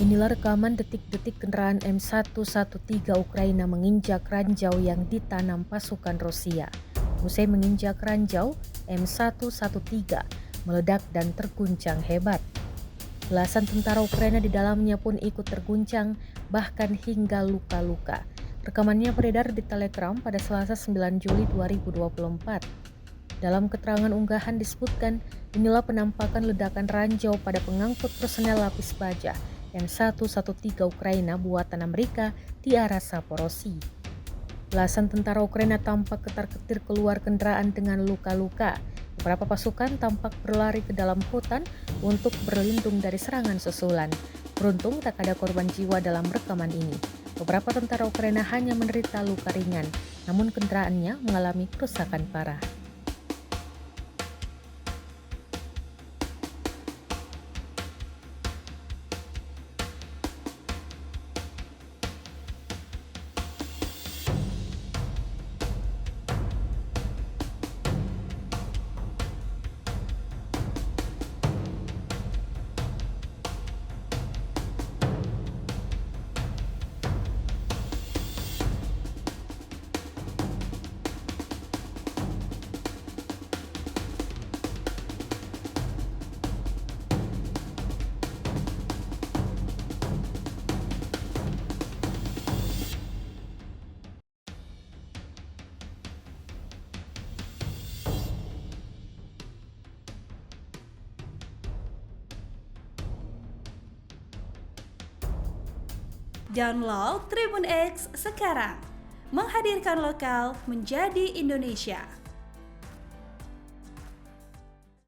Inilah rekaman detik-detik kendaraan M113 Ukraina menginjak ranjau yang ditanam pasukan Rusia. Usai menginjak ranjau, M113 meledak dan terguncang hebat. Belasan tentara Ukraina di dalamnya pun ikut terguncang, bahkan hingga luka-luka. Rekamannya beredar di Telegram pada Selasa 9 Juli 2024. Dalam keterangan unggahan disebutkan, inilah penampakan ledakan ranjau pada pengangkut personel lapis baja M113 Ukraina buatan Amerika di arah Saporosi. Belasan tentara Ukraina tampak ketar-ketir keluar kendaraan dengan luka-luka. Beberapa pasukan tampak berlari ke dalam hutan untuk berlindung dari serangan susulan. Beruntung tak ada korban jiwa dalam rekaman ini. Beberapa tentara Ukraina hanya menderita luka ringan, namun kendaraannya mengalami kerusakan parah. Download Tribun X sekarang, menghadirkan lokal menjadi Indonesia.